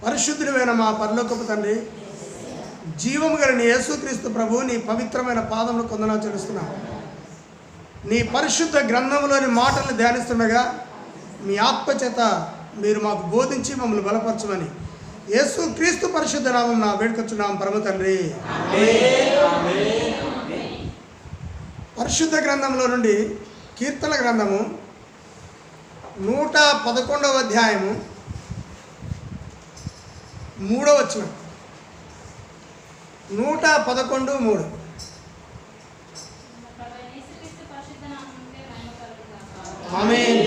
పరిశుద్ధుడైన మా పరలోకపు తండ్రి, జీవము గల నీ యేసుక్రీస్తు ప్రభు నీ పవిత్రమైన పాదములు కొందనాలు చెల్లిస్తున్నాం. నీ పరిశుద్ధ గ్రంథంలోని మాటలను ధ్యానిస్తుండగా మీ ఆత్మచేత మీరు మాకు బోధించి మమ్మల్ని బలపరచమని యేసుక్రీస్తు పరిశుద్ధ నామం నా వేడుకొచ్చున్నాం పరమ తండ్రి. పరిశుద్ధ గ్రంథంలో నుండి కీర్తన గ్రంథము 111వ అధ్యాయము 3వ వచనం. 111:3. ఆమేన్.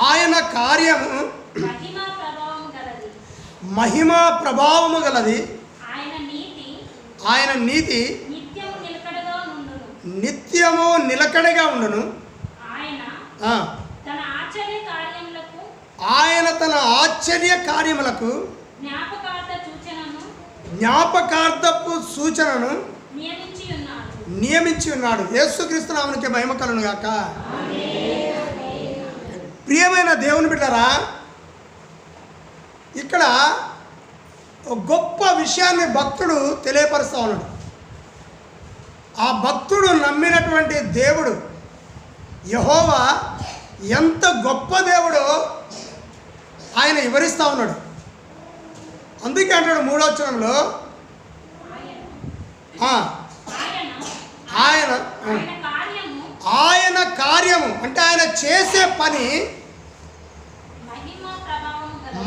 ఆయన కార్యము మహిమా ప్రభావము గలది. ఆయన నీతి నిత్యము నిలకడగా ఉండును. ఆయన తన ఆశ్చర్య కార్యములకు జ్ఞాపకార్థపు సూచనను నియమించి ఉన్నాడు. యేసుక్రీస్తు నామమునకే మహిమ కలుగును గాక. ప్రియమైన దేవుని బిడ్డలారా, ఇక్కడ గొప్ప విషయాన్ని భక్తుడు తెలియపరుస్తూ ఉన్నాడు. ఆ భక్తుడు నమ్మినటువంటి దేవుడు యెహోవా ఎంత గొప్ప దేవుడో ఆయన వివరిస్తూ ఉన్నాడు. అందుకే అంటాడు 3వ వచనంలో, ఆయన కార్యము అంటే ఆయన చేసే పని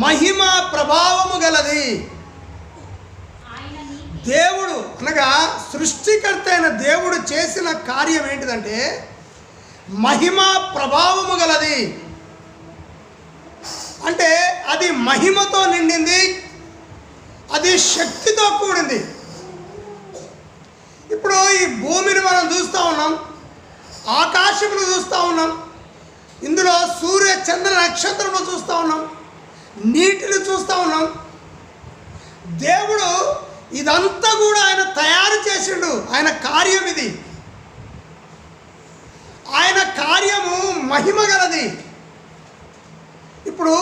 మహిమ ప్రభావము గలది. దేవుడు అనగా సృష్టికర్త అయిన దేవుడు చేసిన కార్యం ఏంటిదంటే మహిమ ప్రభావము గలది. అంటే అది మహిమతో నిండింది, అది శక్తితో కూడింది. ఇప్పుడు ఈ భూమిని మనం చూస్తూ ఉన్నాం, ఆకాశమును చూస్తూ ఉన్నాం, ఇందులో సూర్య చంద్ర నక్షత్రములు చూస్తూ ఉన్నాం, నీటిని చూస్తూ ఉన్నాం. దేవుడు ఇదంతా కూడా ఆయన తయారు చేసిండు. ఆయన కార్యం ఇది. ఆయన కార్యము మహిమ గలది. ఇప్పుడు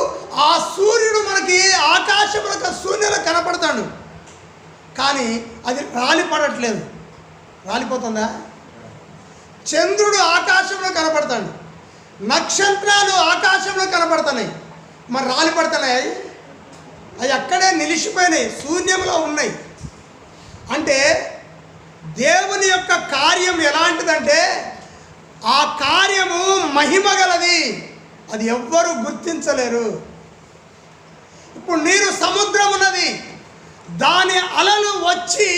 ఆ సూర్యుడు మనకి ఆకాశములకు శూన్యంలో కనపడతాడు, కానీ అది రాలిపడట్లేదు. రాలిపోతుందా? చంద్రుడు ఆకాశంలో కనపడతాడు, నక్షత్రాలు ఆకాశంలో కనపడుతున్నాయి, మరి రాలిపడుతున్నాయి? అవి అక్కడే నిలిచిపోయినాయి, శూన్యంలో ఉన్నాయి. అంటే దేవుని యొక్క కార్యం ఎలాంటిదంటే ఆ కార్యము మహిమ గలది. అది ఎవ్వరూ గుర్తించలేరు. ఇప్పుడు నీరు సముద్రం ఉన్నది, దాని అలలు వచ్చి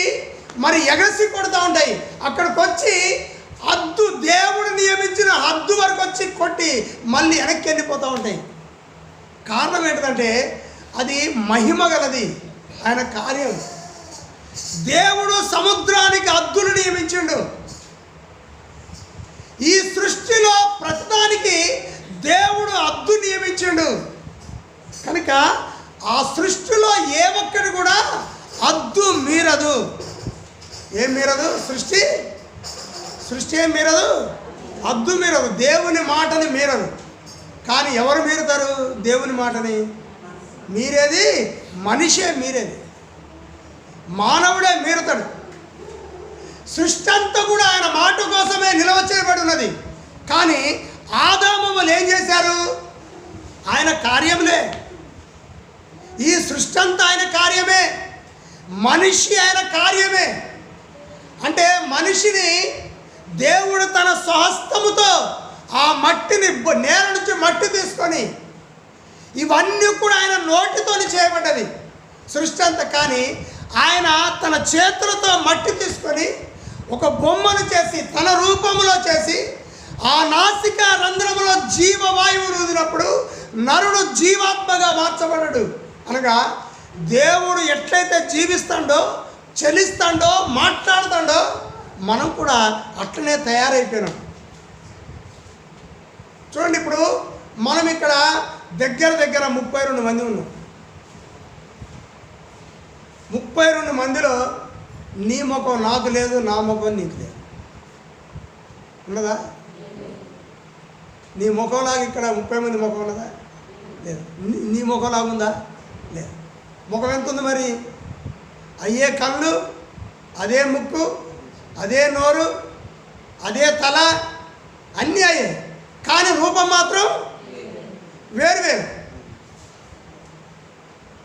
మరి ఎగసి కొడుతూ ఉంటాయి. అక్కడికి వచ్చి హద్దు, దేవుడు నియమించిన హద్దు వరకు వచ్చి కొట్టి మళ్ళీ వెనక్కి వెళ్ళిపోతూ ఉంటాయి. కారణం ఏంటంటే అది మహిమ గలది, ఆయన కార్యం. దేవుడు సముద్రానికి హద్దులు నియమించిండు. ఈ సృష్టిలో ప్రతిదానికి దేవుడు హద్దు నియమించిండు. కనుక ఆ సృష్టిలో ఏ ఒక్కటి కూడా హద్దు మీరదు. ఏం మీరదు? సృష్టి ఏం మీరదు? హద్దు మీరదు. దేవుని మాటని మీరదు. కానీ ఎవరు మీరుతారు దేవుని మాటని? మీరేది మనిషే మీరేది, మానవుడే మీరుతాడు. సృష్టి అంతా కూడా ఆయన మాట కోసమే నిల్వ చేయబడి ఉన్నది. కానీ ఆదామవ్వలు ఏం చేశారు? ఆయన కార్యములే. ఈ సృష్టి అంతా ఆయన కార్యమే, మనిషి ఆయన కార్యమే. అంటే మనిషిని దేవుడు తన స్వహస్తముతో ఆ మట్టిని, నేల నుంచి మట్టి తీసుకొని, ఇవన్నీ కూడా ఆయన నోటితోని చేయబడ్డది సృష్టి అంతా. కానీ ఆయన తన చేతులతో మట్టి తీసుకొని ఒక బొమ్మను చేసి తన రూపంలో చేసి ఆ నాసిక రంధ్రములో జీవవాయువు ఊదినప్పుడు నరుడు జీవాత్మగా మార్చబడ్డాడు. అనగా దేవుడు ఎట్లయితే జీవిస్తాడో, చలిస్తాడో, మాట్లాడుతాడో మనం కూడా అట్లనే తయారైపోయినాం. చూడండి, ఇప్పుడు మనం ఇక్కడ దగ్గర 32 మంది ఉన్నాం. 32 మందిలో నీ ముఖం నాకు లేదు, నా ముఖం నీకు లేదు. ఉన్నదా? నీ ముఖంలాగా ఇక్కడ 30 మంది ముఖం ఉన్నదా? లేదు. నీ ముఖంలాగా ఉందా? లేదు. ముఖం ఎంత ఉంది మరి? అయ్యే కళ్ళు, అదే ముక్కు, అదే నోరు, అదే తల, అన్నీ అయ్యే, కానీ రూపం మాత్రం వేరు వేరు.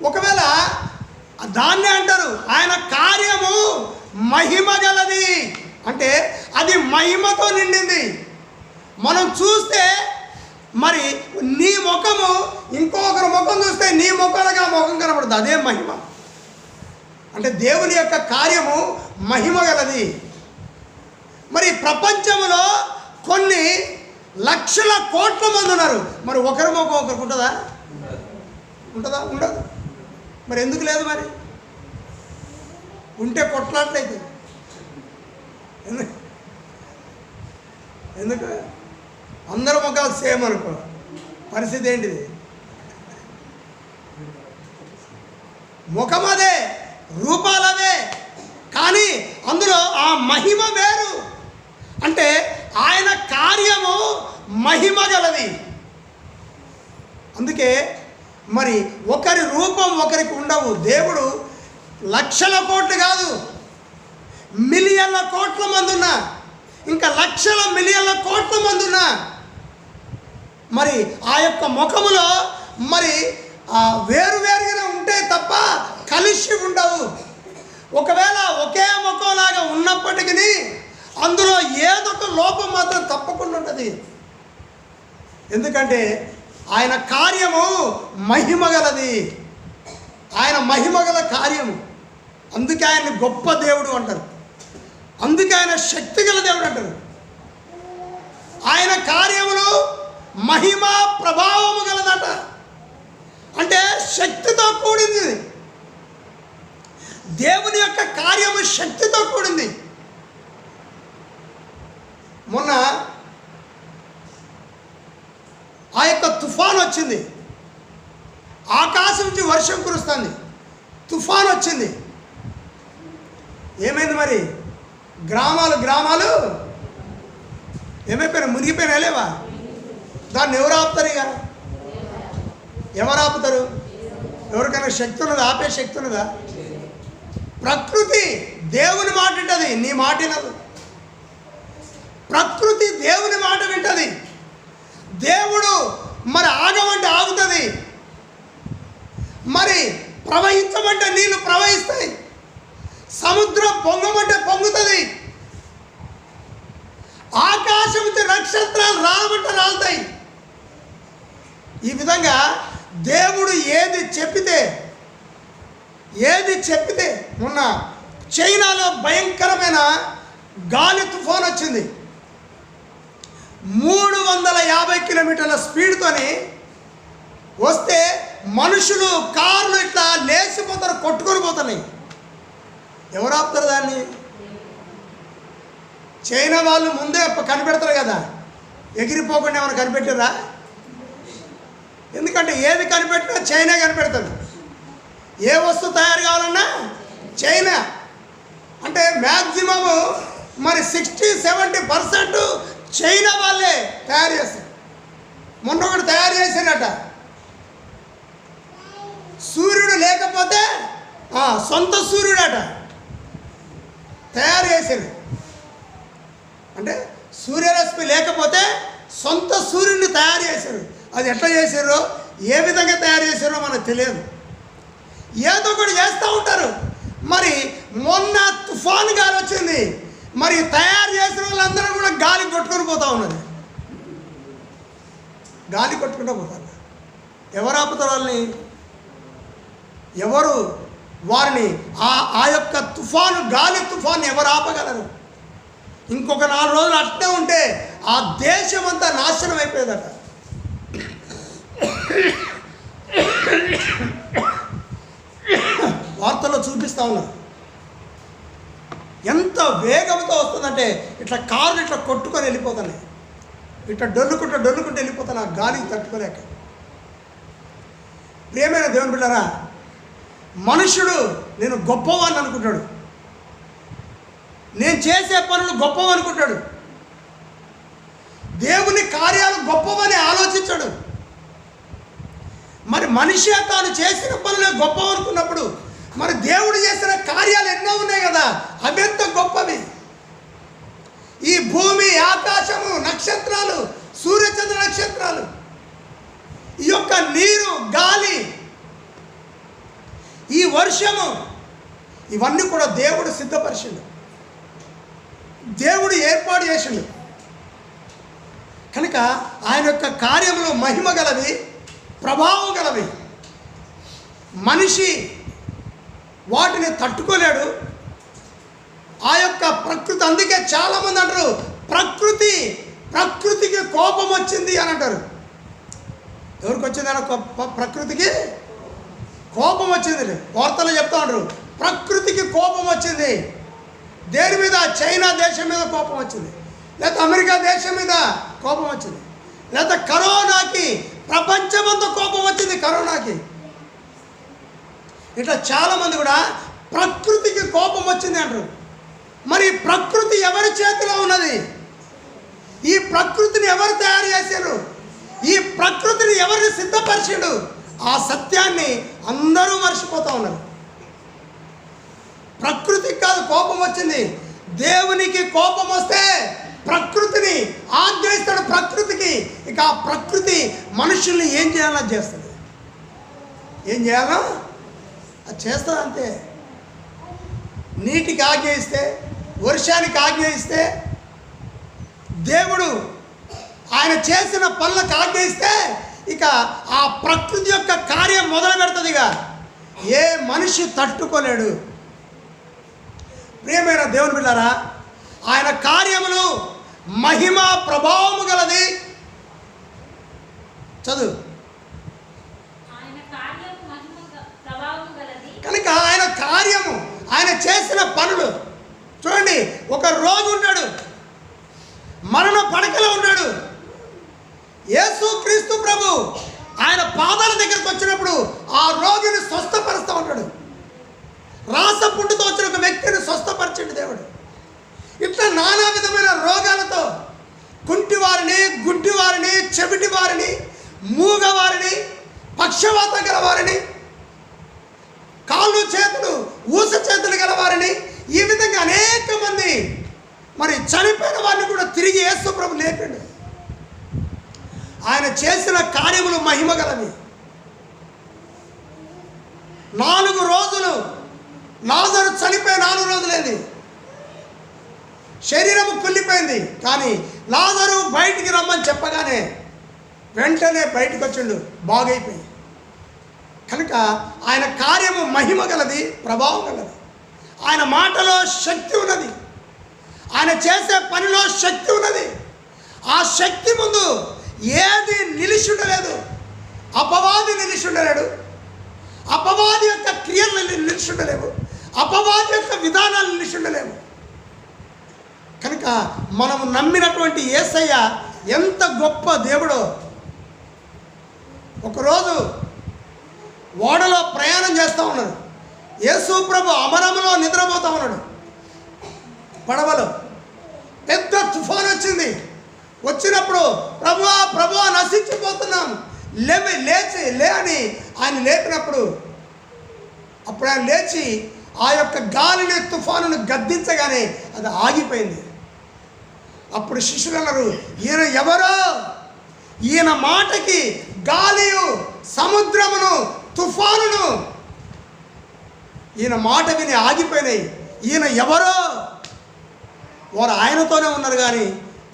ఒకవేళ దాన్నే అంటారు ఆయన కార్యము మహిమ గలది అంటే అది మహిమతో నిండింది. మనం చూస్తే మరి నీ ముఖము ఇంకొకరు ముఖం చూస్తే నీ ముఖంగా ముఖం కనబడుతుంది, అదే మహిమ. అంటే దేవుని యొక్క కార్యము మహిమ గలది. మరి ప్రపంచంలో కొన్ని లక్షల కోట్ల మంది ఉన్నారు, మరి ఒకరి ముఖం ఒకరికి ఉంటుందా? ఉంటుందా? ఉండదు. మరి ఎందుకు లేదు? మరి ఉంటే కొట్లాట్లయితే ఎందుకు? అందరూ ముఖాలు సేమ్ అనుకో, పరిస్థితి ఏంటిది? ముఖం అదే, రూపాలవే, కానీ అందులో ఆ మహిమ వేరు. అంటే ఆయన కార్యము మహిమ గలది. అందుకే మరి ఒకరి రూపం ఒకరికి ఉండవు. దేవుడు లక్షల కోట్లు కాదు, మిలియన్ల కోట్ల మంది ఉన్నా, ఇంకా లక్షల మిలియన్ల కోట్ల మంది ఉన్నా, మరి ఆ యొక్క ముఖములో మరి వేరువేరుగానే ఉంటే తప్ప కలిసి ఉండవు. ఒకవేళ ఒకే ముఖంలాగా ఉన్నప్పటికీ అందులో ఏదో ఒక లోపం మాత్రం తప్పకుండా ఉంటుంది. ఎందుకంటే ఆయన కార్యము మహిమగలది, ఆయన మహిమగల కార్యము. అందుకే ఆయన గొప్ప దేవుడు అంటారు, అందుకే ఆయన శక్తిగల దేవుడు అంటారు. ఆయన కార్యములు మహిమ ప్రభావము గలదట, అంటే శక్తితో కూడింది. దేవుని యొక్క కార్యము శక్తితో కూడింది. మొన్న ఆ యొక్క తుఫాన్ వచ్చింది, ఆకాశం నుంచి వర్షం కురుస్తుంది, తుఫాన్ వచ్చింది. ఏమైంది మరి? గ్రామాలు ఏమైపోయినా? మునిగిపోయినా లేవా? దాన్ని ఎవరు ఆపుతారు? ఇక ఎవరు ఆపుతారు? ఎవరికైనా శక్తి ఉన్నదా? ఆపే శక్తి ఉన్నదా? ప్రకృతి దేవుని మాట వింటది, నీ మాట వినదు. ప్రకృతి దేవుని మాట వింటది. దేవుడు మరి ఆగమంటే ఆగుతుంది, మరి ప్రవహించమంటే నీళ్ళు ప్రవహిస్తాయి, సముద్రం పొంగమంటే పొంగుతుంది, ఆకాశం నుంచి నక్షత్రాలు రాలమంటే రాలుతాయి. ఈ విధంగా దేవుడు ఏది చెప్పితే మొన్న చైనాలో భయంకరమైన గాలి తుఫాన్ వచ్చింది. 350 కిలోమీటర్ల స్పీడ్తోని వస్తే మనుషులు కార్లు ఇట్లా లేచిపోతారు, కొట్టుకొని పోతున్నాయి. ఎవరు ఆపుతారు దాన్ని? చైనా వాళ్ళు ముందే కనిపెడతారు కదా, ఎగిరిపోకుండా ఏమైనా కనిపెట్టారా? ఎందుకంటే ఏది కనిపెట్టినా చైనా కనిపెడతారు. ఏ వస్తువు తయారు కావాలన్నా చైనా. అంటే మ్యాక్సిమము మరి 60-70% చైనా వాళ్ళే తయారు చేస్తారు. మొన్న ఒకటి తయారు చేశారట, సూర్యుడు లేకపోతే సొంత సూర్యుడట తయారు చేశారు. అంటే సూర్యరశ్మి లేకపోతే సొంత సూర్యుడిని తయారు చేశారు. అది ఎట్లా చేశారో, ఏ విధంగా తయారు చేశారో మనకు తెలియదు. ఏదో ఒకటి చేస్తూ ఉంటారు. మరి మొన్న తుఫాను గాలి వచ్చింది, మరి తయారు చేసిన వాళ్ళందరూ కూడా గాలి కొట్టుకొని పోతూ ఉన్నది. గాలి కొట్టుకుంటూ పోతారు. ఎవరు ఆపుతారు వాళ్ళని? ఎవరు వారిని ఆ యొక్క తుఫాను, గాలి తుఫాను ఎవరు ఆపగలరు? ఇంకొక 4 రోజులు అట్నే ఉంటే ఆ దేశం అంతా నాశనం అయిపోయేదట. వార్తల్లో చూపిస్తూ ఉన్నారు. ఎంత వేగంతో వస్తుందంటే ఇట్లా కార్లు ఇట్లా కొట్టుకొని వెళ్ళిపోతున్నాయి, ఇట్లా డొల్లుకుంటూ వెళ్ళిపోతాను ఆ గాలికి తట్టుకోలేక. ప్రియమైన దేవుని బిడ్డలారా, మనుషుడు నేను గొప్పవాడిని అనుకుంటాడు, నేను చేసే పనులు గొప్పవి అనుకుంటాడు. దేవుని కార్యాలు గొప్పవని ఆలోచించడు. మరి మనిషి తాను చేసిన పనులే గొప్ప అనుకున్నప్పుడు మరి దేవుడు చేసిన కార్యాలు ఎన్నో ఉన్నాయి కదా, అవి ఎంత గొప్పవి. ఈ భూమి, ఆకాశము, నక్షత్రాలు, సూర్యచంద్ర నక్షత్రాలు, ఈ యొక్క నీరు, గాలి, ఈ వర్షము, ఇవన్నీ కూడా దేవుడు సిద్ధపరిచిండు, దేవుడు ఏర్పాటు చేసిండు. కనుక ఆయన యొక్క కార్యములు మహిమ గలవి, ప్రభావం గలవి. మనిషి వాటిని తట్టుకోలేడు. ఆ యొక్క ప్రకృతి, అందుకే చాలామంది అంటారు ప్రకృతికి కోపం వచ్చింది అని అంటారు. ఎవరికి వచ్చింది అని? ప్రకృతికి కోపం వచ్చింది. వార్తలు చెప్తా ఉంటారు, ప్రకృతికి కోపం వచ్చింది. దేని మీద? చైనా దేశం మీద కోపం వచ్చింది, లేదా అమెరికా దేశం మీద కోపం వచ్చింది, లేదా కరోనాకి ప్రపంచమంతా కోపం వచ్చింది. కరోనాకి ఇట్లా చాలామంది కూడా ప్రకృతికి కోపం వచ్చింది అంటారు. మరి ప్రకృతి ఎవరి చేతిలో ఉన్నది? ఈ ప్రకృతిని ఎవరు తయారు చేశారు? ఈ ప్రకృతిని ఎవరిని సిద్ధపరిచాడు? ఆ సత్యాన్ని అందరూ మర్చిపోతూ ఉన్నారు. ప్రకృతికి కాదు కోపం వచ్చింది, దేవునికి కోపం వస్తే ప్రకృతిని ఆజ్ఞయిస్తాడు. ప్రకృతికి ఇక ఆ ప్రకృతి మనుషుల్ని ఏం చేయాలో చేస్తుంది. ఏం చేయాలో అది చేస్తుంది అంతే. నీటికి ఆజ్ఞ ఇస్తే, వర్షానికి ఆజ్ఞ ఇస్తే, దేవుడు ఆయన చేసిన పనులకు ఆజ్ఞ ఇస్తే ఇక ఆ ప్రకృతి యొక్క కార్యం మొదలు పెడుతుంది. ఇక ఏ మనిషి తట్టుకోలేడు. ప్రియమైన దేవుని బిడ్డలారా, ఆయన కార్యములు మహిమ ప్రభావము గలది. చదువు. కనుక ఆయన కార్యము, ఆయన చేసిన పనులు చూడండి. ఒక రోగి ఉన్నాడు, మరణ పడకలో ఉన్నాడు. యేసుక్రీస్తు ప్రభు ఆయన పాదాల దగ్గరికి వచ్చినప్పుడు ఆ రోగిని స్వస్థపరుస్తూ ఉంటాడు. రాసపుట్టుతో వచ్చిన ఒక వ్యక్తిని స్వస్థపరిచిండు దేవుడు. ఇట్లా నానా విధమైన రోగాలతో కుంటివారిని, గుడ్డివారిని, చెవిటి వారిని, మూగవారిని, పక్షవాతం గల వారిని, కాళ్ళు చేతులు, ఊస చేతులు గల వారిని, ఈ విధంగా అనేక మంది మరి చనిపోయిన వారిని కూడా తిరిగి యేసు ప్రభు లేపాడు. ఆయన చేసిన కార్యములు మహిమ గలవి. 4 రోజులు లాజరు చనిపోయి 4 రోజులైంది, శరీరం కుళ్ళిపోయింది. కానీ లాజరు బయటికి రమ్మని చెప్పగానే వెంటనే బయటకు వచ్చిండు, బాగైపోయి. కనుక ఆయన కార్యము మహిమ గలది, ప్రభావం గలది. ఆయన మాటలో శక్తి ఉన్నది, ఆయన చేసే పనిలో శక్తి ఉన్నది. ఆ శక్తి ముందు ఏది నిలిచి ఉండలేదు. అపవాది నిలిచి ఉండలేడు, అపవాది యొక్క క్రియలు నిలిచి ఉండలేవు, అపవాది యొక్క విధానాలు నిలిచి ఉండలేవు. కనుక మనము నమ్మినటువంటి యేసయ్య ఎంత గొప్ప దేవుడో. ఒకరోజు ఓడలో ప్రయాణం చేస్తూ ఉన్నాడు. యేసు ప్రభు అమరములో నిద్రపోతూ ఉన్నాడు. పడవలో పెద్ద తుఫాను వచ్చింది. వచ్చినప్పుడు ప్రభువా నశించిపోతున్నాం, లేచి లే అని ఆయన లేపినప్పుడు, అప్పుడు ఆయన లేచి ఆ యొక్క గాలిని, తుఫానును గద్దించగానే అది ఆగిపోయింది. అప్పుడు శిష్యులు అన్నారు, ఈయన ఎవరో? ఈయన మాటకి గాలియు, సముద్రమును, తుఫానును ఈయన మాట విని ఆగిపోయినాయి. ఈయన ఎవరో? వారు ఆయనతోనే ఉన్నారు కానీ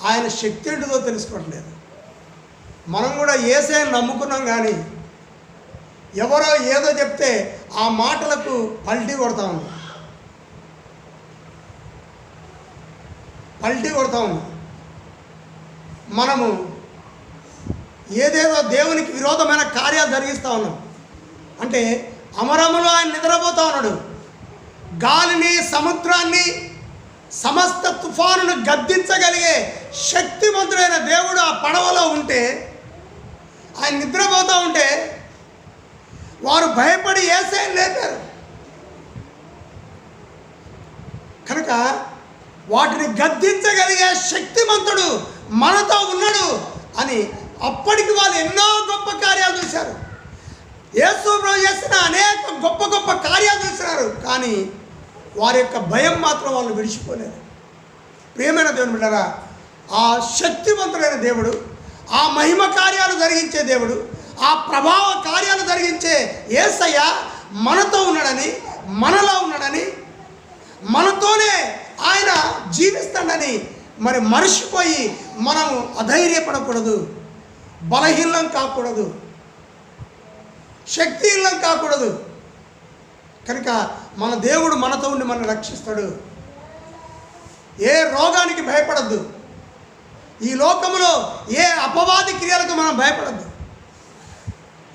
ఆయన శక్తి ఏంటిదో తెలుసుకోవట్లేదు. మనం కూడా యేసయ్యను నమ్ముకున్నాం కానీ ఎవరో ఏదో చెప్తే ఆ మాటలకు పల్టీ కొడతా ఉన్నాం, మనము ఏదేదో దేవునికి విరోధమైన కార్యాలు జరిగిస్తూ ఉన్నాం. అంటే అమరములో ఆయన నిద్రపోతూ ఉన్నాడు. గాలిని, సముద్రాన్ని, సమస్త తుఫానును గద్దించగలిగే శక్తివంతుడైన దేవుడు ఆ పడవలో ఉంటే, ఆయన నిద్రపోతూ ఉంటే వారు భయపడి యేసయ్యను లేపారు. కనుక వాటిని గద్దించగలిగే శక్తిమంతుడు మనతో ఉన్నాడు అని అప్పటికి వాళ్ళు ఎన్నో గొప్ప కార్యాలు చూశారు. యేసు ప్రభు చేసిన అనేక గొప్ప గొప్ప కార్యాలు చూసినారు. కానీ వారి యొక్క భయం మాత్రం వాళ్ళు విడిచిపోలేదు. ప్రియమైన దేవుని బిడ్డలారా, ఆ శక్తివంతుడైన దేవుడు, ఆ మహిమ కార్యాలు జరిగించే దేవుడు, ఆ ప్రభావ కార్యాలు జరిగించే యేసయ్య మనతో ఉన్నాడని, మనలో ఉన్నాడని, మనతోనే ఆయన జీవిస్తాడని మరి మర్చిపోయి మనము అధైర్యపడకూడదు, బలహీనం కాకూడదు, శక్తిహీనం కాకూడదు. కనుక మన దేవుడు మనతో ఉండి మనల్ని రక్షిస్తాడు. ఏ రోగానికి భయపడద్దు. ఈ లోకంలో ఏ అపవాది క్రియలకు మనం భయపడద్దు.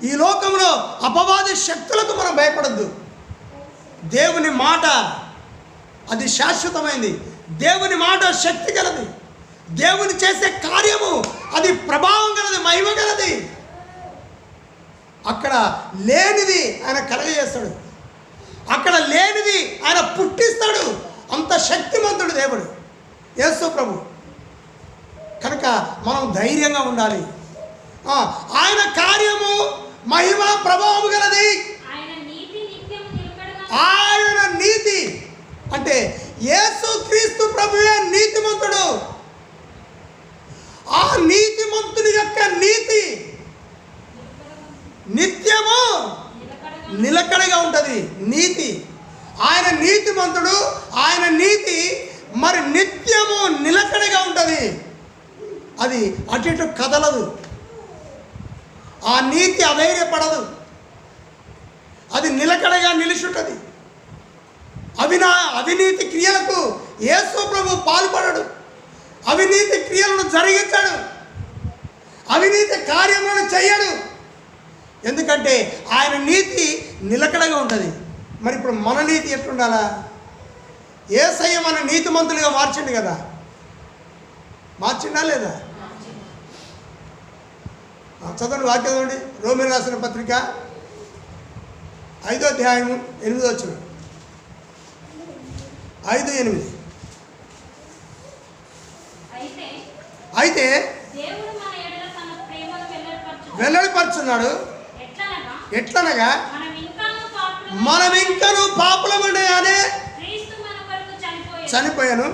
ఈ లోకంలో అపవాది శక్తులకు మనం భయపడద్దు. దేవుని మాట అది శాశ్వతమైంది. దేవుని మాట శక్తి గలది. దేవుని చేసే కార్యము అది ప్రభావం గలది, మహిమ గలది. అక్కడ లేనిది ఆయన కలగజేస్తాడు, అక్కడ లేనిది ఆయన పుట్టిస్తాడు. అంత శక్తిమంతుడు దేవుడు యేసు ప్రభు. కనుక మనం ధైర్యంగా ఉండాలి. ఆయన కార్యము మహిమ ప్రభావం గలది. ఆయన నీతి అంటే యేసు క్రీస్తు ప్రభువే నీతిమంతుడు. ఆ నీతిమంతుని యొక్క నీతి నిత్యము నిలకడగా ఉంటుంది. నీతి, ఆయన నీతిమంతుడు, ఆయన నీతి మరి నిత్యము నిలకడగా ఉంటుంది. అది అటు ఇటు కదలదు. ఆ నీతి అధైర్యపడదు. అది నిలకడగా నిలిచుంటుంది. అవినీతి క్రియలకు యేసు ప్రభు పాల్పడడు. అవినీతి క్రియలను జరిగించాడు. అవినీతి కార్యములను చెయ్యడు. ఎందుకంటే ఆయన నీతి నిలకడగా ఉంటుంది. మరి ఇప్పుడు మన నీతి ఎట్లుండాలా? యేసయ్య మన నీతిమంతులుగా మార్చిండు కదా. మార్చిండా లేదా? చదవండి వాక్యం చదవండి. రోమీయులకు రాసిన పత్రిక 5వ అధ్యాయము 8వ వచనం. 5:8. అయితే వెల్లడిపరుచున్నాడు. ఎట్లనగా మనం ఇంకను పాపులమనే చనిపోయాను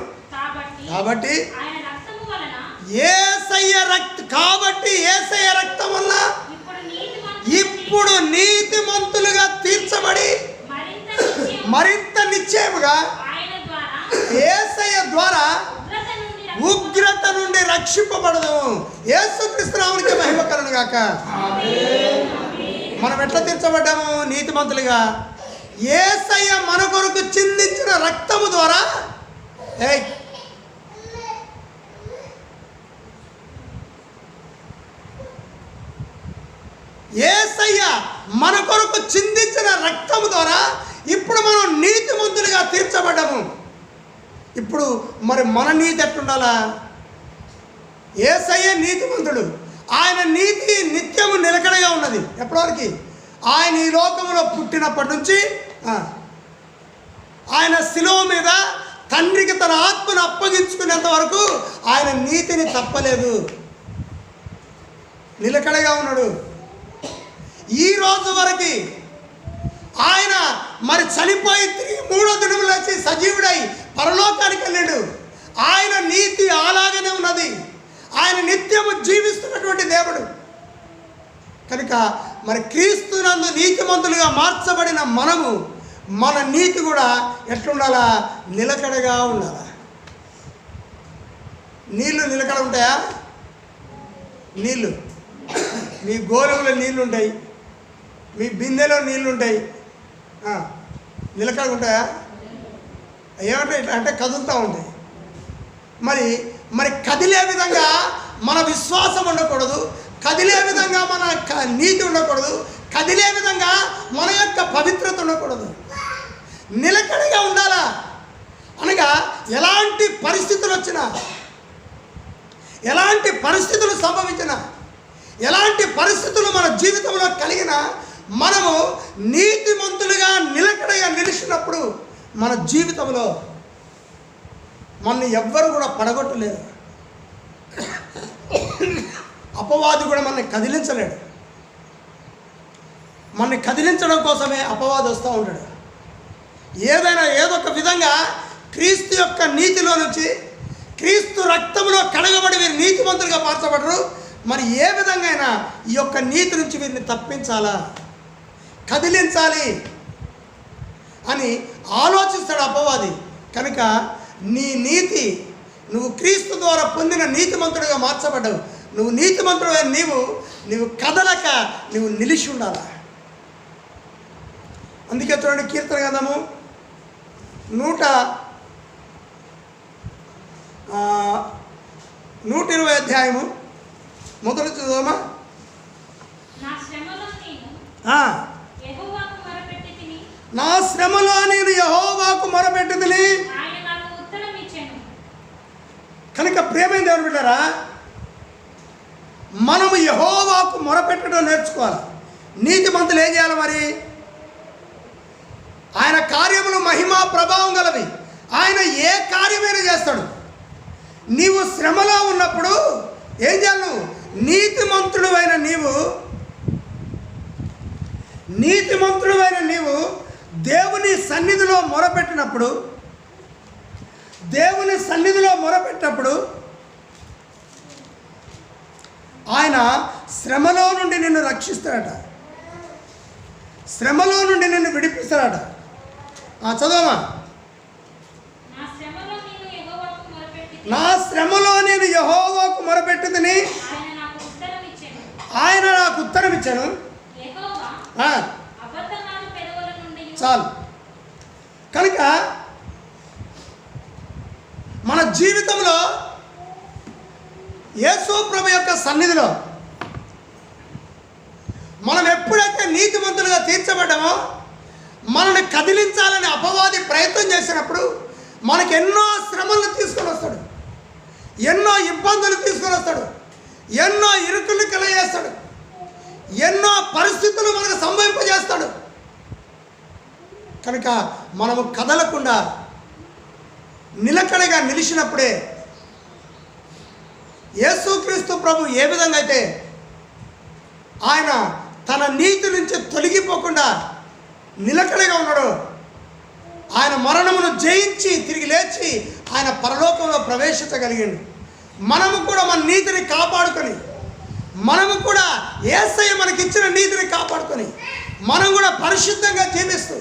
కాబట్టి యేసయ్య రక్తం వల్ల ఇప్పుడు నీతిమంతులుగా తీర్చబడి మరింత నిశ్చయముగా యేసయ్య ద్వారా ఉగ్రత నుండి రక్షింపబడదు. యేసుక్రీస్తు నామమునకే మహిమ కలుగును గాక. మనం ఎట్లా తీర్చబడ్డాము? నీతిమంతులుగా యేసయ్య మన కొరకు చిందించిన రక్తము ద్వారా. యేసయ్య మన కొరకు చిందించిన రక్తము ద్వారా ఇప్పుడు మనం నీతిమంతులుగా తీర్చబడ్డాము. ఇప్పుడు మరి మన నీతి ఎట్లుండాలా? యేసయ్య నీతిమంతుడు. ఆయన నీతి నిత్యము నిలకడగా ఉన్నది. ఎప్పటివరకు? ఆయన ఈ లోకంలో పుట్టినప్పటి నుంచి ఆయన శిలువ మీద తండ్రికి తన ఆత్మను అప్పగించుకునేంత వరకు ఆయన నీతిని తప్పలేదు. నిలకడగా ఉన్నాడు. ఈ రోజు వరకు ఆయన మరి చనిపోయి తిరిగి 3వ దినమున లేచి సజీవుడై పరలోకానికి వెళ్ళాడు. ఆయన నీతి అలాగనే ఉన్నది. ఆయన నిత్యము జీవిస్తున్నటువంటి దేవుడు. కనుక మరి క్రీస్తునందు నీతిమంతులుగా మార్చబడిన మనము మన నీతి కూడా ఎట్లుండాలా? నిలకడగా ఉండాలా. నీళ్లు నిలకడ ఉంటాయా? నీళ్ళు మీ గోరులో నీళ్ళు ఉంటాయి, మీ బిందెలో నీళ్ళు ఉంటాయి, నిలకడ ఉంటాయా? ఏమంటే ఇట్లా అంటే కదులుతూ ఉంటాయి. మరి కదిలే విధంగా మన విశ్వాసం ఉండకూడదు, కదిలే విధంగా మన నీతి ఉండకూడదు, కదిలే విధంగా మన యొక్క పవిత్రత ఉండకూడదు. నిలకడగా ఉండాలా. అనగా ఎలాంటి పరిస్థితులు వచ్చినా, ఎలాంటి పరిస్థితులు సంభవించినా, ఎలాంటి పరిస్థితులు మన జీవితంలో కలిగినా మనము నీతిమంతులుగా నిలకడగా నిలిచినప్పుడు మన జీవితంలో మనల్ని ఎవ్వరు కూడా పడగొట్టలేరు. అపవాది కూడా మనల్ని కదిలించలేడు. మనల్ని కదిలించడం కోసమే అపవాది వస్తూ ఉంటాడు. ఏదైనా ఏదొక విధంగా క్రీస్తు యొక్క నీతిలో నుంచి, క్రీస్తు రక్తంలో కడగబడి వీరు నీతిమంతులుగా మార్చబడరు. మరి ఏ విధంగా అయినా ఈ యొక్క నీతి నుంచి వీరిని తప్పించాలా, కదిలించాలి అని ఆలోచిస్తాడు అపవాది. కనుక నీ నీతి, నువ్వు క్రీస్తు ద్వారా పొందిన నీతిమంతుడిగా మార్చబడ్డావు. నువ్వు నీతిమంతుడు నీవు కదలక నువ్వు నిలిచి ఉండాలా. అందుకే చూడండి, కీర్తన గ్రంథము 120 అధ్యాయము మొదలు చదువుమా. నా శ్రమలో నేను యెహోవాకు మొరపెట్టుతిని. కనుక ప్రేమైన దేవుని బిడ్డలారా, మనము యెహోవాకు మొరపెట్టడం నేర్చుకోవాలి. నీతిమంతులు ఏం చేయాలి మరి? ఆయన కార్యములు మహిమా ప్రభావం గలవి. ఆయన ఏ కార్యమైనా చేస్తాడు. నీవు శ్రమలో ఉన్నప్పుడు ఏం చేయాలి? నువ్వు నీతిమంతుడైన నీవు దేవుని సన్నిధిలో మొరపెట్టినప్పుడు ఆయన శ్రమలో నుండి నిన్ను రక్షిస్తాడట, శ్రమలో నుండి నిన్ను విడిపిస్తాడట. చదవమా. నా శ్రమలో నేను యెహోవాకు మొరపెట్టుతిని, ఆయన నాకు ఉత్తరం ఇచ్చాను. చాలు. కనుక మన జీవితంలో యేసు ప్రభు యొక్క సన్నిధిలో మనం ఎప్పుడైతే నీతిమంతులుగా తీర్చబడ్డామో, మనల్ని కదిలించాలని అపవాది ప్రయత్నం చేసినప్పుడు మనకు ఎన్నో శ్రమలను తీసుకొని వస్తాడు, ఎన్నో ఇబ్బందులు తీసుకొని వస్తాడు, ఎన్నో ఇరుకులు కలగజేస్తాడు, ఎన్నో పరిస్థితులు మనకు సంభవింపజేస్తాడు. కనుక మనము కదలకుండా నిలకడగా నిలిచినప్పుడే యేసుక్రీస్తు ప్రభు ఏ విధంగా అయితే ఆయన తన నీతి నుంచి తొలగిపోకుండా నిలకడగా ఉన్నాడు, ఆయన మరణమును జయించి తిరిగి లేచి ఆయన పరలోకంలో ప్రవేశించగలిగాడు. మనము కూడా మన నీతిని కాపాడుకొని, మనము కూడా యేసయ్య మనకిచ్చిన నీతిని కాపాడుకొని, మనం కూడా పరిశుద్ధంగా జీవిస్తూ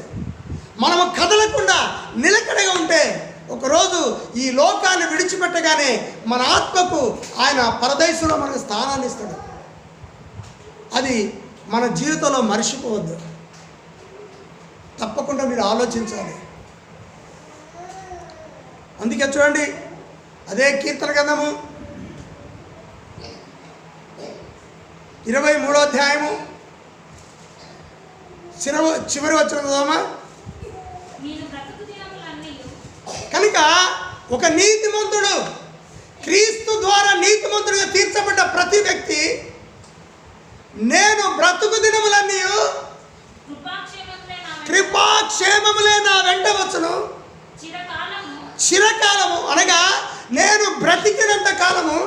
మనము కదలకుండా నిలకడగా ఉంటే ఒకరోజు ఈ లోకాన్ని విడిచిపెట్టగానే మన ఆత్మకు ఆయన పరదేశంలో మనకు స్థానాన్ని ఇస్తాడు. అది మన జీవితంలో మర్చిపోవద్దు. తప్పకుండా మీరు ఆలోచించాలి. అందుకే చూడండి, అదే కీర్తన గ్రంథము 23వ అధ్యాయము చివరి వచ్చిన చదవమా. కనుక ఒక నీతిమంతుడు, క్రీస్తు ద్వారా నీతిమంతుడిగా తీర్చబడ్డ ప్రతి వ్యక్తి, నేను బ్రతుకు దినములన్నీ కృపాక్షేమములే నా వెంట వచ్చును. చిరకాలము అనగా నేను బ్రతికినంత కాలము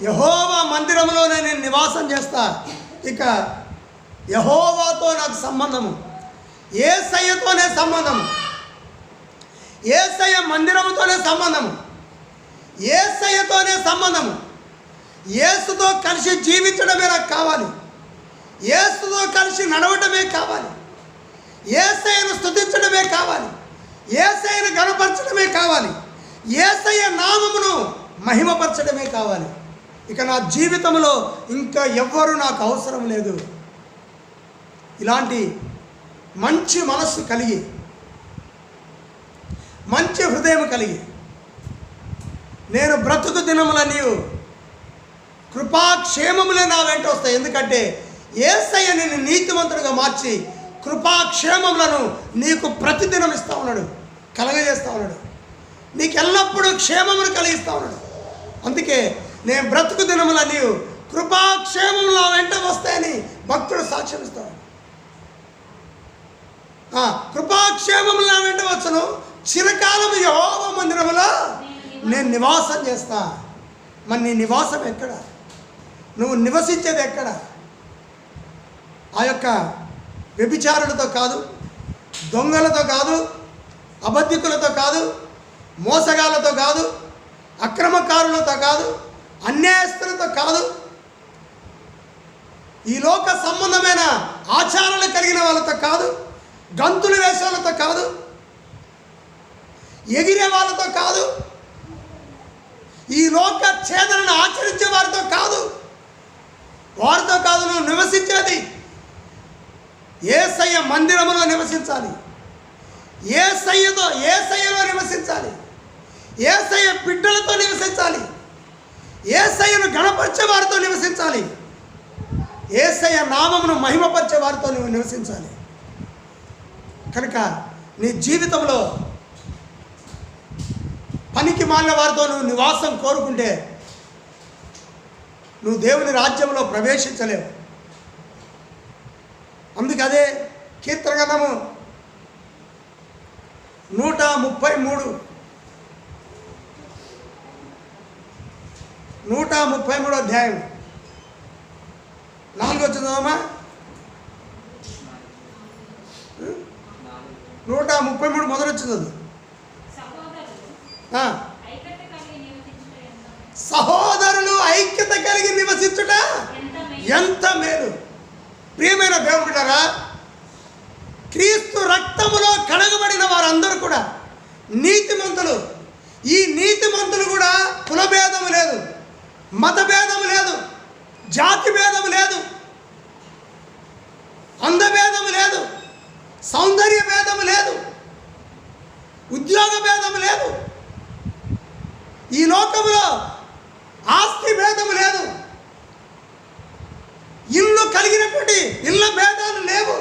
యెహోవా మందిరంలోనే నేను నివాసం చేస్తా. ఇక యెహోవాతో నాకు సంబంధము, యేసయ్యతోనే సంబంధము, యేసయ్య మందిరముతోనే సంబంధము, యేసయ్యతోనే సంబంధము. యేసుతో కలిసి జీవించడమే నాకు కావాలి, యేసుతో కలిసి నడవడమే కావాలి, యేసయ్యను స్తుతించడమే కావాలి, యేసయ్యను గణపరచడమే కావాలి, యేసయ్య నామమును మహిమపరచడమే కావాలి. ఇక నా జీవితంలో ఇంకా ఎవ్వరూ నాకు అవసరం లేదు. ఇలాంటి మంచి మనస్సు కలిగి, మంచి హృదయం కలిగి, నేను బ్రతుకు దినములన్నీ కృపాక్షేమములే నా వెంట వస్తాయి. ఎందుకంటే యేసయ్య నిన్ను నీతిమంతుడిగా మార్చి కృపాక్షేమములను నీకు ప్రతిదినం ఇస్తూ ఉన్నాడు, కలగజేస్తూ ఉన్నాడు, నీకు ఎల్లప్పుడూ క్షేమమును కలిగిస్తూ ఉన్నాడు. అందుకే నేను బ్రతుకు దినములన్నీ కృపాక్షేమములు నా వెంట వస్తాయని భక్తుడు సాక్ష్యం ఇస్తాడు. కృపాక్షేమములు నా వెంట వచ్చును, చిరకాలము యెహోవా మందిరములో నేను నివాసం చేస్తా. మరి నీ నివాసం ఎక్కడ? నువ్వు నివసించేది ఎక్కడ? ఆ యొక్క వ్యభిచారులతో కాదు, దొంగలతో కాదు, అబద్ధికులతో కాదు, మోసగాళ్ళతో కాదు, అక్రమకారులతో కాదు, అన్యాయస్తులతో కాదు, ఈ లోక సంబంధమైన ఆచారాలు కలిగిన వాళ్ళతో కాదు, గంతులు వేసే వాళ్ళతో కాదు, ఎగిరే వాళ్ళతో కాదు, ఈ లోక ఛేదనను ఆచరించే వారితో కాదు, వారితో కాదు నువ్వు నివసించేది. యేసయ్య మందిరములో నివసించాలి, యేసయ్యలో నివసించాలి, యేసయ్య బిడ్డలతో నివసించాలి, యేసయ్యను గణపరిచే వారితో నివసించాలి, యేసయ్య నామమును మహిమపరిచే వారితో నువ్వు నివసించాలి. కనుక నీ జీవితంలో పనికి మాలిన వారితో నువ్వు నివాసం కోరుకుంటే నువ్వు దేవుని రాజ్యంలో ప్రవేశించలేవు. అందుకే అదే కీర్తన గ్రంథము 133 అధ్యాయం 4 వచ్చిందమ్మా. 133 మొదలు వచ్చింది. సహోదరులు ఐక్యత కలిగి నివసించుట ఎంత మేలు. ప్రియమైన దేవుని బిడ్డలారా, క్రీస్తు రక్తములో కడగబడిన వారందరూ కూడా నీతిమంతులు. ఈ నీతిమంతులు కూడా కులభేదం లేదు, మతభేదం లేదు, జాతి భేదం లేదు, అందభేదం లేదు, సౌందర్య భేదం లేదు, ఉద్యోగ భేదం లేదు, ఈ లోకంలో ఆస్తి భేదం లేదు, ఇల్లు కలిగినటువంటి ఇళ్ళ భేదాలు లేవు.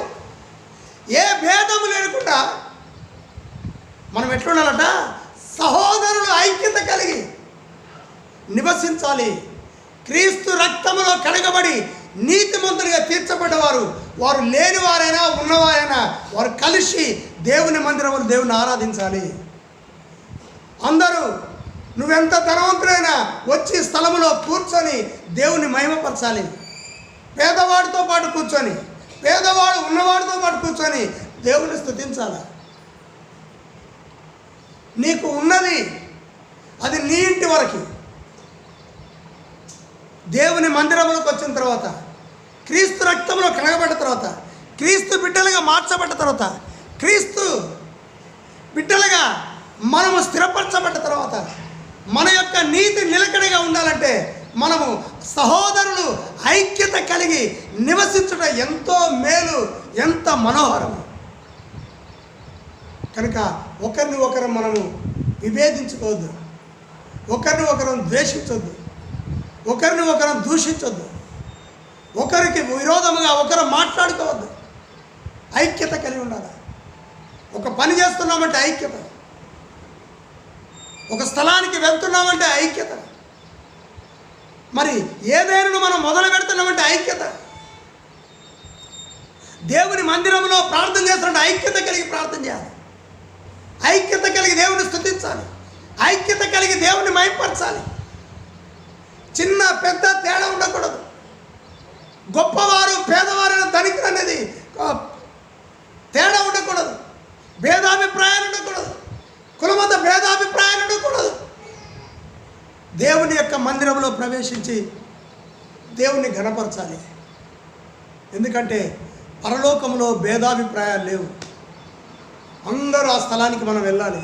ఏ భేదము లేకుండా మనం ఎట్లుండాలట? సహోదరులు ఐక్యత కలిగి నివసించాలి. క్రీస్తు రక్తములో కడగబడి నీతిమంతులుగా తీర్చబడ్డవారు, వారు లేనివారైనా ఉన్నవారైనా వారు కలిసి దేవుని మందిరంలో దేవుని ఆరాధించాలి. అందరూ నువ్వెంత ధనవంతుడైనా వచ్చి స్థలములో కూర్చొని దేవుని మహిమపరచాలి. పేదవాడితో పాటు కూర్చొని, పేదవాడు ఉన్నవాడితో పాటు కూర్చొని దేవుని స్తుతించాలి. నీకు ఉన్నది అది నీ ఇంటి వరకు. దేవుని మందిరంలోకి వచ్చిన తర్వాత, క్రీస్తు రక్తంలో కడగబడ్డ తర్వాత, క్రీస్తు బిడ్డలుగా మార్చబడ్డ తర్వాత, క్రీస్తు బిడ్డలుగా మనము స్థిరపరచబడ్డ తర్వాత, మన యొక్క నీతి నిలకడగా ఉండాలంటే మనము సహోదరులు ఐక్యత కలిగి నివసించడం ఎంతో మేలు, ఎంత మనోహరము. కనుక ఒకరిని ఒకరు మనము విభేదించుకోవద్దు, ఒకరిని ఒకరు ద్వేషించొద్దు, ఒకరిని ఒకరు దూషించొద్దు, ఒకరికి విరోధముగా ఒకరు మాట్లాడుకోవద్దు. ఐక్యత కలిగి ఉండాలి. ఒక పని చేస్తున్నామంటే ఐక్యత, ఒక స్థలానికి వెళ్తున్నామంటే ఐక్యత, మరి ఏదైనా మనం మొదలు పెడుతున్నామంటే ఐక్యత, దేవుని మందిరంలో ప్రార్థన చేస్తున్నట్టు ఐక్యత కలిగి ప్రార్థన చేయాలి, ఐక్యత కలిగి దేవుని స్తుతించాలి, ఐక్యత కలిగి దేవుని మహిమపరచాలి. చిన్న పెద్ద తేడా ఉండకూడదు. గొప్పవారు పేదవారైన ధనికులు అనేది తేడా ఉండకూడదు. భేదాభిప్రాయాలు ఉండకూడదు. కులమత భేదాభిప్రాయాలు ఉండకూడదు. దేవుని యొక్క మందిరంలో ప్రవేశించి దేవుని ఘనపరచాలి. ఎందుకంటే పరలోకంలో భేదాభిప్రాయాలు లేవు. అందరూ ఆ స్థలానికి మనం వెళ్ళాలి.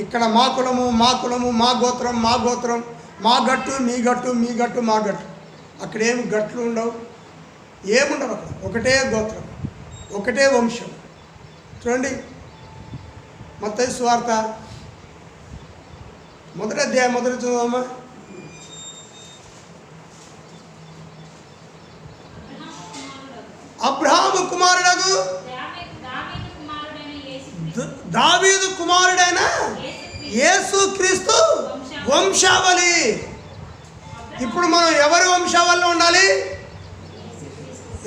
ఇక్కడ మా కులము, మా కులము, మా గోత్రం, మా గోత్రం, మా గట్టు, మీ గట్టు, మీ గట్టు, మా గట్టు. అక్కడేమి గట్లు ఉండవు, ఏముండవు. అక్కడ ఒకటే గోత్రం, ఒకటే వంశం. చూడండి, మత్తయి సువార్త 1వ అధ్యాయం 1వ చదువమ్మా. అబ్రహాము కుమారుడగు దావీదు కుమారుడైన యేసు క్రీస్తు వంశావళి. ఇప్పుడు మనం ఎవరి వంశావళిలో ఉండాలి?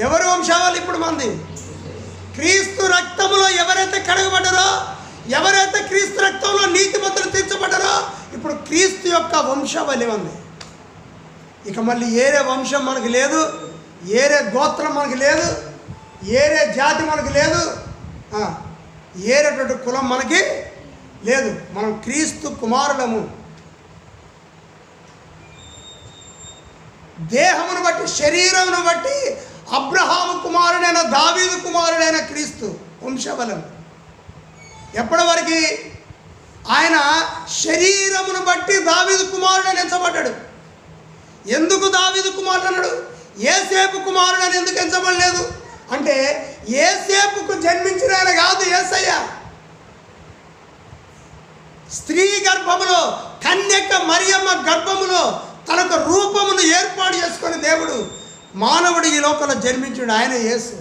ఎవరి వంశావళి ఇప్పుడు మంది? క్రీస్తు రక్తములో ఎవరైతే కడగబడ్డారో ఎవరైతే క్రీస్తు రక్తంలో నీతిమంతులు తీర్చబడ్డారో ఇప్పుడు క్రీస్తు యొక్క వంశావళి ఉంది. ఇక మళ్ళీ ఏరే వంశం మనకు లేదు, ఏరే గోత్రం మనకు లేదు, ఏరే జాతి మనకు లేదు, ఏరేటువంటి కులం మనకి లేదు. మనం క్రీస్తు కుమారులము. దేహమును బట్టి, శరీరమును బట్టి అబ్రహాము కుమారుడైన, దావీదు కుమారుడైన క్రీస్తు వంశబలం. ఎప్పటి వరకు? ఆయన శరీరమును బట్టి దావీదు కుమారుడని ఎంచబడ్డాడు. ఎందుకు దావీదు కుమారుడు అన్నాడు? యేసేపు కుమారుడు అని ఎందుకు ఎంచబడలేదు అంటే, యేసేపుకు జన్మించిన ఆయన కాదు యేసయ్య. స్త్రీ గర్భములో, కన్యక మరియమ్మ గర్భములో తనకు రూపమును ఏర్పాటు చేసుకొని దేవుడు మానవుడు ఈ లోకంలో జన్మించాడు. ఆయన యేసు.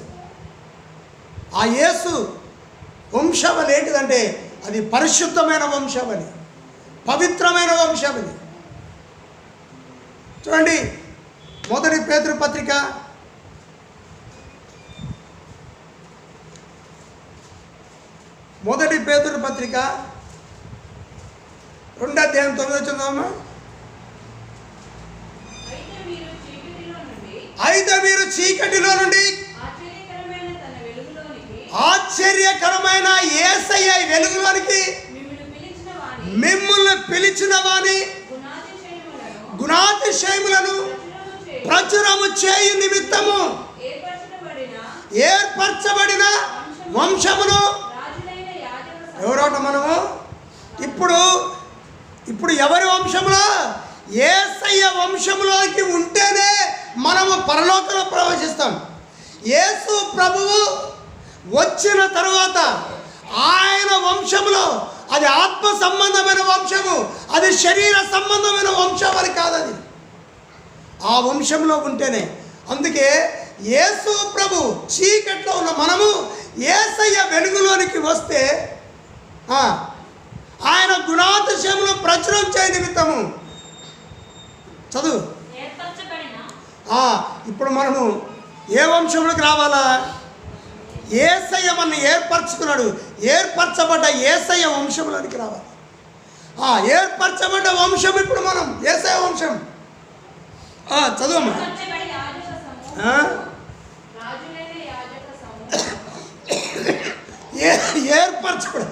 ఆ యేసు వంశావళి ఏంటిదంటే అది పరిశుద్ధమైన వంశావళి, పవిత్రమైన వంశావళి. చూడండి, మొదటి పేతురు పత్రిక 2:9 అయితే మీరు చీకటిలో నుండి ఆశ్చర్యకరమైన యేసయ్య వెలుగులోనికి మిమ్మల్ని పిలిచిన వాని గుణాతిశయములను ప్రచురము చేయు నిమిత్తము ఏర్పరచబడిన వంశమును. ఎవరోట మనము? ఇప్పుడు ఎవరి వంశంలో? యేసయ్య వంశంలోకి ఉంటేనే మనము పరలోకంలో ప్రవేశిస్తాం. యేసు ప్రభువు వచ్చిన తరువాత ఆయన వంశంలో, అది ఆత్మ సంబంధమైన వంశము, అది శరీర సంబంధమైన వంశమని కాదది. ఆ వంశంలో ఉంటేనే. అందుకే యేసు ప్రభు చీకట్లో ఉన్న మనము యేసయ్య వెలుగులోనికి వస్తే ఆయన గుణాతిశయములు ప్రచురం చేయ నిమిత్తము. చదువు. ఇప్పుడు మనము ఏ వంశంలోకి రావాలా? యేసయ్య మనల్ని ఏర్పరచుకున్నాడు. ఏర్పరచబడ్డ యేసయ్య వంశంలోనికి రావాలి. ఏర్పరచబడ్డ వంశం ఇప్పుడు మనం యేసయ్య వంశం. చదువమ్మా. ఏర్పరచబడ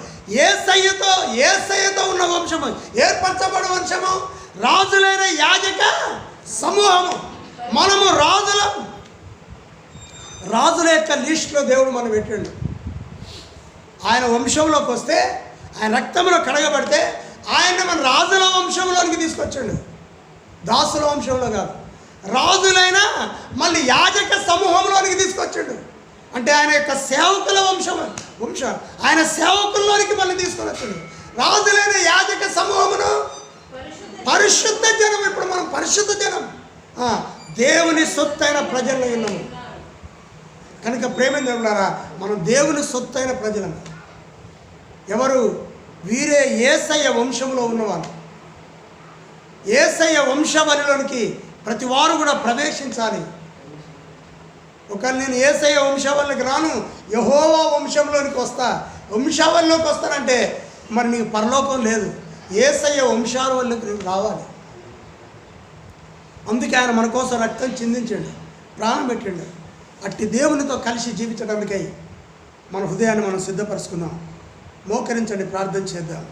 యేసయ్యతో ఉన్న వంశము, ఏర్పరచబడిన వంశము, రాజులైన యాజక సమూహము. మనము రాజుల యొక్క లిస్టులో దేవుడు మనం పెట్టాడు. ఆయన వంశంలోకి వస్తే, ఆయన రక్తంలో కడగబడితే ఆయన మన రాజుల వంశంలోనికి తీసుకొచ్చాడు. దాసుల వంశంలో కాదు, రాజులైన మళ్ళీ యాజక సమూహంలోనికి తీసుకొచ్చాడు. అంటే ఆయన యొక్క సేవకుల వంశం ఆయన సేవకుల్లోనికి మళ్ళీ తీసుకొని వచ్చాడు. రాజులైన యాజక సమూహమును పరిశుద్ధ జనం. ఇప్పుడు మనం పరిశుద్ధ జనం, దేవుని సొత్తైన ప్రజల్లో ఉన్నాము. కనుక ప్రేమేంద్రులారా, మనం దేవుని సొత్తైన ప్రజలను. ఎవరు? వీరే యేసయ్య వంశంలో ఉన్నవారు. యేసయ్య వంశవలిలోనికి ప్రతి వారు కూడా ప్రవేశించాలి. ఒకవేళ నేను యేసయ్య వంశవల్లికి రాను, యెహోవా వంశంలోనికి వస్తా, వంశావళిలోకి వస్తానంటే మరి నీకు పరలోకం లేదు. యేసయ్య వంశావళిలోకి రావాలి. అందుకే ఆయన మన కోసం రక్తం చిందించండి, ప్రాణం పెట్టండి. అట్టి దేవునితో కలిసి జీవించడానికై మన హృదయాన్ని మనం సిద్ధపరుచుకుందాం. మోకరించండి, ప్రార్థన చేద్దాం.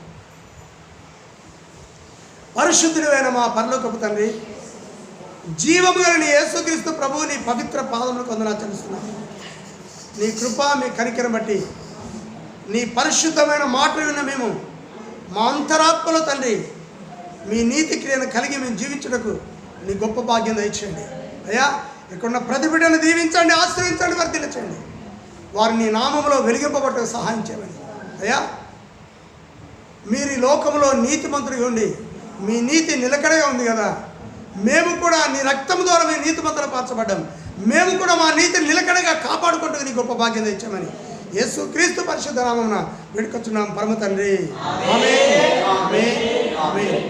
పరిశుద్ధుడైన మా పరలోకపు తండ్రి, జీవము గల యేసుక్రీస్తు ప్రభువు నీ పవిత్ర పాదములకు వందనాలు చెల్లిస్తున్నాను. నీ కృప, మీ కనికరం బట్టి నీ పరిశుద్ధమైన మాటలు విన్న మేము మా అంతరాత్మలో తండ్రి మీ నీతి క్రియను కలిగి మేము జీవించుటకు నీ గొప్ప భాగ్యం దయచేయండి. అయ్యా, ఇక్కడున్న ప్రతి బిడ్డను దీవించండి, ఆశ్రయించండి, వర్ధిల్లించండి. వారు నీ నామములో వెలిగింపబట్టకు సహాయం చేయమని. అయ్యా, మీరు ఈ లోకంలో నీతిమంతుడిగా ఉండి మీ నీతి నిలకడగా ఉంది కదా, మేము కూడా నీ రక్తం ద్వారా మేము నీతిమంతులు పార్చబడ్డాం. మేము కూడా మా నీతిని నిలకడగా కాపాడుకుంటూ నీ గొప్ప భాగ్యం ఇచ్చామని యేసు క్రీస్తు పరిశుద్ధ నామమున వేడుకొచ్చున్నాం పరమ తండ్రి. ఆమేన్, ఆమేన్, ఆమేన్.